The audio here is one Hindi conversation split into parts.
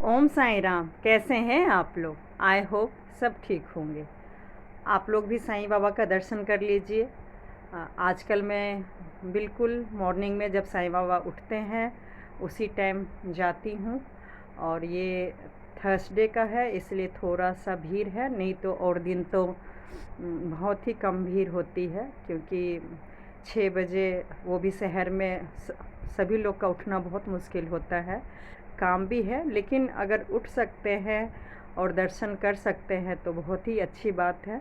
ओम साई राम। कैसे हैं आप लोग? आई होप सब ठीक होंगे। आप लोग भी साईं बाबा का दर्शन कर लीजिए। आजकल मैं बिल्कुल मॉर्निंग में जब साईं बाबा उठते हैं उसी टाइम जाती हूँ। और ये थर्सडे का है इसलिए थोड़ा सा भीड़ है, नहीं तो और दिन तो बहुत ही कम भीड़ होती है, क्योंकि 6 बजे वो भी शहर में सभी लोग का उठना बहुत मुश्किल होता है। काम भी है, लेकिन अगर उठ सकते हैं और दर्शन कर सकते हैं तो बहुत ही अच्छी बात है।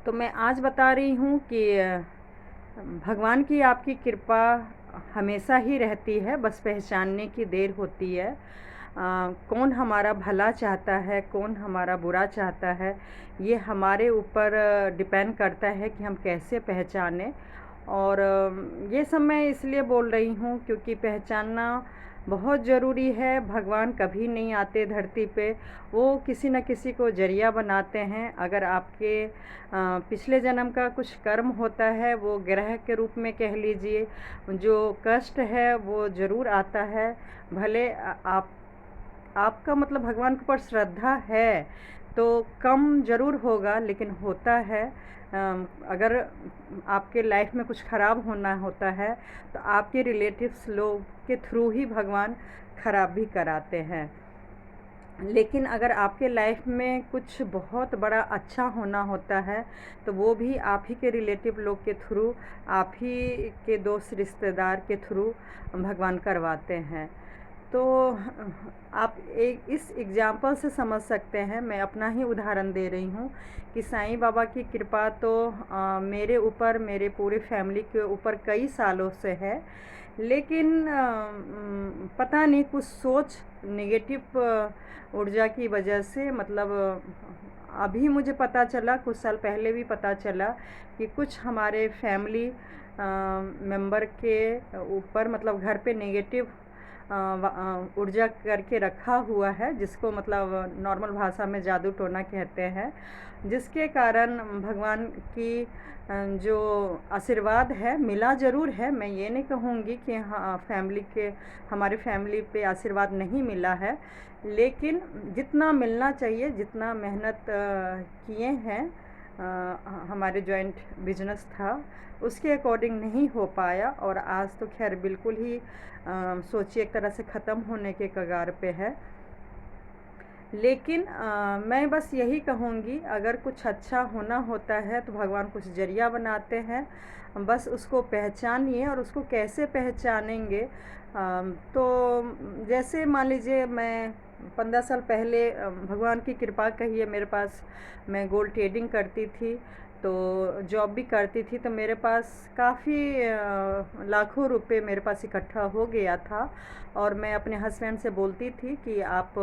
तो मैं आज बता रही हूँ कि भगवान की आपकी कृपा हमेशा ही रहती है, बस पहचानने की देर होती है। कौन हमारा भला चाहता है, कौन हमारा बुरा चाहता है, ये हमारे ऊपर डिपेंड करता है कि हम कैसे पहचानें। और ये सब मैं इसलिए बोल रही हूँ क्योंकि पहचानना बहुत ज़रूरी है। भगवान कभी नहीं आते धरती पे, वो किसी न किसी को जरिया बनाते हैं। अगर आपके पिछले जन्म का कुछ कर्म होता है, वो ग्रह के रूप में कह लीजिए, जो कष्ट है वो ज़रूर आता है। भले आपका मतलब भगवान के ऊपर श्रद्धा है तो कम ज़रूर होगा, लेकिन होता है। अगर आपके लाइफ में कुछ ख़राब होना होता है तो आपके रिलेटिव्स लोग के थ्रू ही भगवान ख़राब भी कराते हैं। लेकिन अगर आपके लाइफ में कुछ बहुत बड़ा अच्छा होना होता है तो वो भी आप ही के रिलेटिव लोग के थ्रू, आप ही के दोस्त रिश्तेदार के थ्रू भगवान करवाते हैं। तो आप एक इस एग्जाम्पल से समझ सकते हैं, मैं अपना ही उदाहरण दे रही हूँ कि साईं बाबा की कृपा तो मेरे ऊपर, मेरे पूरे फैमिली के ऊपर कई सालों से है। लेकिन पता नहीं कुछ सोच नेगेटिव ऊर्जा की वजह से, मतलब अभी मुझे पता चला, कुछ साल पहले भी पता चला कि कुछ हमारे फैमिली मेंबर के ऊपर, मतलब घर पे नेगेटिव ऊर्जा करके रखा हुआ है, जिसको मतलब नॉर्मल भाषा में जादू टोना कहते हैं। जिसके कारण भगवान की जो आशीर्वाद है मिला ज़रूर है। मैं ये नहीं कहूँगी कि हाँ फैमिली के, हमारे फैमिली पे आशीर्वाद नहीं मिला है, लेकिन जितना मिलना चाहिए, जितना मेहनत किए हैं, हमारे जॉइंट बिजनेस था उसके अकॉर्डिंग नहीं हो पाया। और आज तो खैर बिल्कुल ही सोचिए एक तरह से ख़त्म होने के कगार पे है। लेकिन मैं बस यही कहूँगी, अगर कुछ अच्छा होना होता है तो भगवान कुछ जरिया बनाते हैं, बस उसको पहचानिए। और उसको कैसे पहचानेंगे? तो जैसे मान लीजिए मैं 15 साल पहले, भगवान की कृपा कहिए, मेरे पास, मैं गोल्ड ट्रेडिंग करती थी, तो जॉब भी करती थी, तो मेरे पास काफ़ी लाखों रुपए मेरे पास इकट्ठा हो गया था। और मैं अपने हस्बैंड से बोलती थी कि आप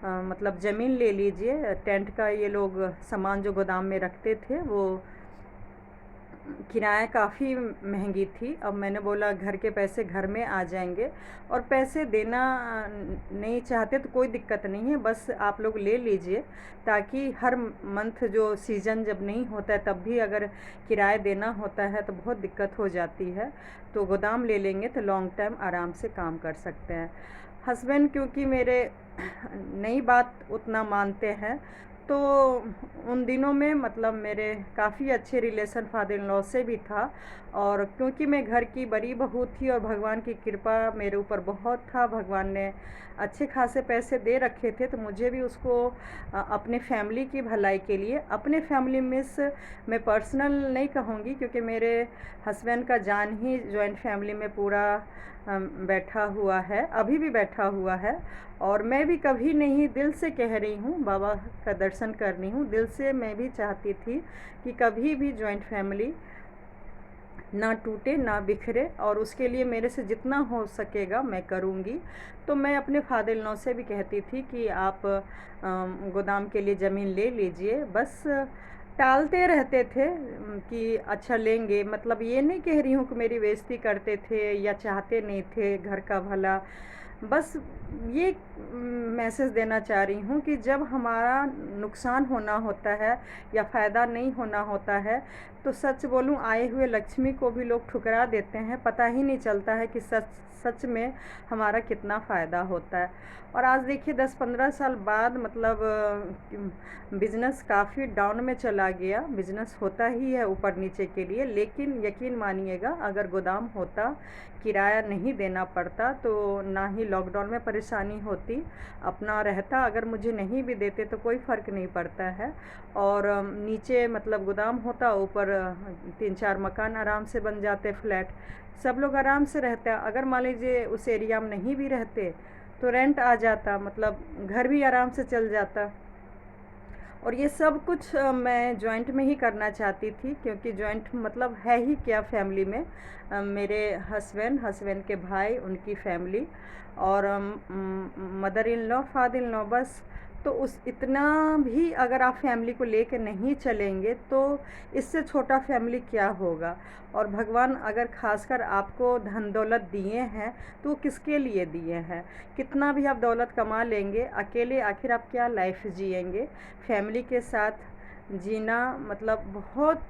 मतलब ज़मीन ले लीजिए। टेंट का ये लोग सामान जो गोदाम में रखते थे, वो किराया काफ़ी महंगी थी। अब मैंने बोला घर के पैसे घर में आ जाएंगे, और पैसे देना नहीं चाहते तो कोई दिक्कत नहीं है, बस आप लोग ले लीजिए, ताकि हर मंथ जो सीज़न जब नहीं होता है तब भी अगर किराया देना होता है तो बहुत दिक्कत हो जाती है। तो गोदाम ले लेंगे तो लॉन्ग टाइम आराम से काम कर सकते हैं। हस्बैंड क्योंकि मेरे नई बात उतना मानते हैं, तो उन दिनों में मतलब मेरे काफ़ी अच्छे रिलेशन फादर इन लॉ से भी था। और क्योंकि मैं घर की बड़ी बहू थी और भगवान की कृपा मेरे ऊपर बहुत था, भगवान ने अच्छे खासे पैसे दे रखे थे, तो मुझे भी उसको अपने फैमिली की भलाई के लिए, अपने फैमिली में से, मैं पर्सनल नहीं कहूँगी क्योंकि मेरे हस्बैंड का जान ही जॉइंट फैमिली में पूरा बैठा हुआ है, अभी भी बैठा हुआ है। और मैं भी कभी नहीं, दिल से कह रही हूँ, बाबा का दर्शन कर रही हूँ, दिल से मैं भी चाहती थी कि कभी भी जॉइंट फैमिली ना टूटे ना बिखरे, और उसके लिए मेरे से जितना हो सकेगा मैं करूँगी। तो मैं अपने फादर इन लॉ से भी कहती थी कि आप गोदाम के लिए ज़मीन ले लीजिए। बस टालते रहते थे कि अच्छा लेंगे, मतलब ये नहीं कह रही हूँ कि मेरी बेइज्जती करते थे या चाहते नहीं थे घर का भला। बस ये मैसेज देना चाह रही हूँ कि जब हमारा नुकसान होना होता है या फ़ायदा नहीं होना होता है, तो सच बोलूं, आए हुए लक्ष्मी को भी लोग ठुकरा देते हैं। पता ही नहीं चलता है कि सच सच में हमारा कितना फ़ायदा होता है। और आज देखिए 10-15 साल बाद मतलब बिज़नेस काफ़ी डाउन में चला गया। बिज़नेस होता ही है ऊपर नीचे के लिए, लेकिन यकीन मानिएगा, अगर गोदाम होता, किराया नहीं देना पड़ता, तो ना ही लॉकडाउन में परेशानी होती। अपना रहता, अगर मुझे नहीं भी देते तो कोई फ़र्क नहीं पड़ता है। और नीचे मतलब गोदाम होता, ऊपर 3-4 मकान आराम से बन जाते, फ्लैट, सब लोग आराम से रहते। अगर मान लीजिए उस एरिया में नहीं भी रहते तो रेंट आ जाता, मतलब घर भी आराम से चल जाता। और ये सब कुछ मैं जॉइंट में ही करना चाहती थी, क्योंकि जॉइंट मतलब है ही क्या, फैमिली में मेरे हस्बैंड के भाई, उनकी फैमिली, और mother in law, father in law, बस। तो उस इतना भी अगर आप फैमिली को लेकर नहीं चलेंगे तो इससे छोटा फैमिली क्या होगा। और भगवान अगर खासकर आपको धन दौलत दिए हैं तो वो किसके लिए दिए हैं। कितना भी आप दौलत कमा लेंगे, अकेले आखिर आप क्या लाइफ जिएंगे। फैमिली के साथ जीना मतलब बहुत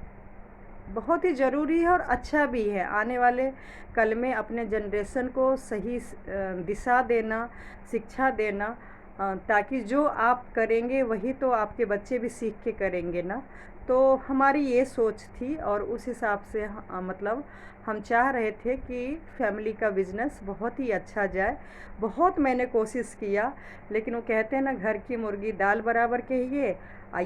बहुत ही ज़रूरी है और अच्छा भी है। आने वाले कल में अपने जनरेशन को सही दिशा देना, शिक्षा देना, ताकि जो आप करेंगे वही तो आपके बच्चे भी सीख के करेंगे ना। तो हमारी ये सोच थी, और उस हिसाब से मतलब हम चाह रहे थे कि फैमिली का बिज़नेस बहुत ही अच्छा जाए। बहुत मैंने कोशिश किया, लेकिन वो कहते हैं ना, घर की मुर्गी दाल बराबर कहिए,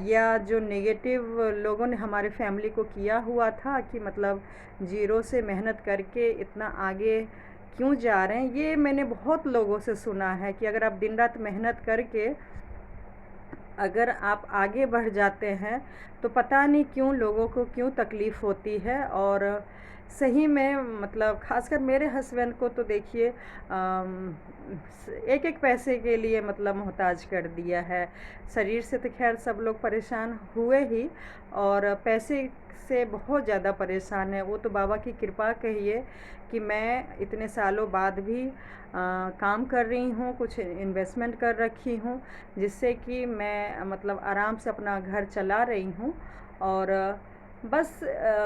या जो नेगेटिव लोगों ने हमारे फैमिली को किया हुआ था कि मतलब ज़ीरो से मेहनत करके इतना आगे क्यों जा रहे हैं, ये मैंने बहुत लोगों से सुना है कि अगर आप दिन रात मेहनत करके अगर आप आगे बढ़ जाते हैं तो पता नहीं क्यों लोगों को क्यों तकलीफ़ होती है। और सही में मतलब खासकर मेरे हस्बैंड को तो देखिए एक एक पैसे के लिए मतलब मोहताज कर दिया है। शरीर से तो खैर सब लोग परेशान हुए ही, और पैसे से बहुत ज़्यादा परेशान है। वो तो बाबा की कृपा कहिए कि मैं इतने सालों बाद भी काम कर रही हूँ, कुछ इन्वेस्टमेंट कर रखी हूँ, जिससे कि मैं मतलब आराम से अपना घर चला रही हूँ। और बस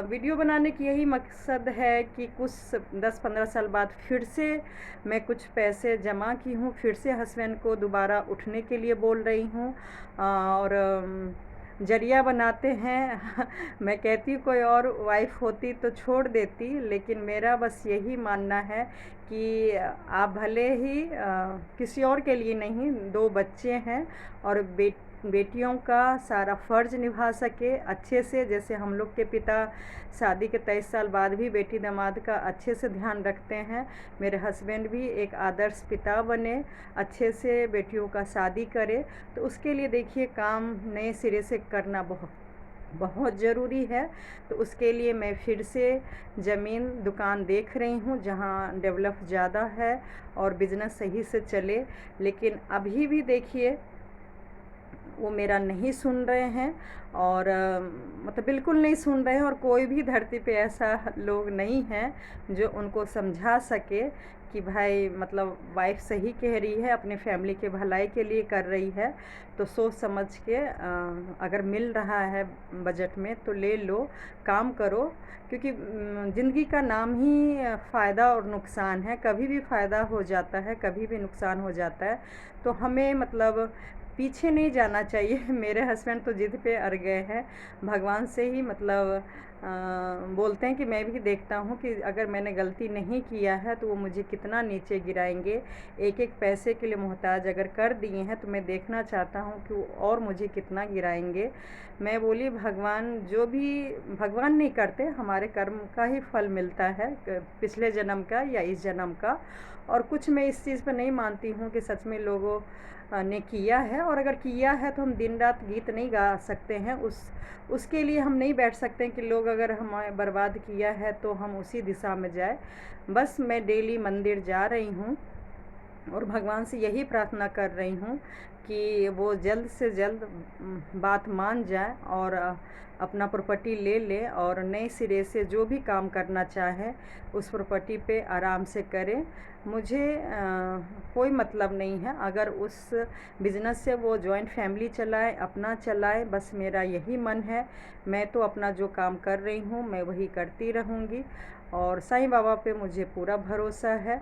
वीडियो बनाने की यही मकसद है कि कुछ 10-15 साल बाद फिर से मैं कुछ पैसे जमा की हूँ, फिर से हस्बैंड को दोबारा उठने के लिए बोल रही हूँ। और जरिया बनाते हैं मैं कहती हूँ कोई और वाइफ होती तो छोड़ देती, लेकिन मेरा बस यही मानना है कि आप भले ही किसी और के लिए नहीं, 2 बच्चे हैं और बेटियों का सारा फ़र्ज़ निभा सके अच्छे से, जैसे हम लोग के पिता शादी के 23 साल बाद भी बेटी दामाद का अच्छे से ध्यान रखते हैं। मेरे हस्बैंड भी एक आदर्श पिता बने, अच्छे से बेटियों का शादी करे। तो उसके लिए देखिए काम नए सिरे से करना बहुत बहुत ज़रूरी है। तो उसके लिए मैं फिर से ज़मीन दुकान देख रही हूँ जहाँ डेवलप ज़्यादा है और बिज़नेस सही से चले। लेकिन अभी भी देखिए वो मेरा नहीं सुन रहे हैं, और मतलब बिल्कुल नहीं सुन रहे हैं। और कोई भी धरती पे ऐसा लोग नहीं हैं जो उनको समझा सके कि भाई मतलब वाइफ सही कह रही है, अपने फैमिली के भलाई के लिए कर रही है, तो सोच समझ के अगर मिल रहा है बजट में तो ले लो, काम करो। क्योंकि ज़िंदगी का नाम ही फ़ायदा और नुकसान है। कभी भी फ़ायदा हो जाता है, कभी भी नुकसान हो जाता है। तो हमें मतलब पीछे नहीं जाना चाहिए मेरे हस्बैंड तो ज़िद पे अड़ गए हैं। भगवान से ही मतलब बोलते हैं कि मैं भी देखता हूँ कि अगर मैंने गलती नहीं किया है तो वो मुझे कितना नीचे गिराएंगे। एक एक पैसे के लिए मोहताज अगर कर दिए हैं तो मैं देखना चाहता हूँ कि वो और मुझे कितना गिराएंगे। मैं बोली भगवान जो भी, भगवान नहीं करते, हमारे कर्म का ही फल मिलता है, पिछले जन्म का या इस जन्म का। और कुछ मैं इस चीज़ पर नहीं मानती हूँ कि सच में लोगों ने किया है, और अगर किया है तो हम दिन रात गीत नहीं गा सकते हैं, उसके लिए हम नहीं बैठ सकते हैं कि लोग अगर हमें बर्बाद किया है तो हम उसी दिशा में जाए। बस मैं डेली मंदिर जा रही हूँ, और भगवान से यही प्रार्थना कर रही हूँ कि वो जल्द से जल्द बात मान जाए और अपना प्रॉपर्टी ले ले और नए सिरे से जो भी काम करना चाहे उस प्रॉपर्टी पे आराम से करे। मुझे कोई मतलब नहीं है अगर उस बिज़नेस से वो जॉइंट फैमिली चलाए, अपना चलाए, बस मेरा यही मन है। मैं तो अपना जो काम कर रही हूँ मैं वही करती रहूँगी और साईं बाबा पे मुझे पूरा भरोसा है।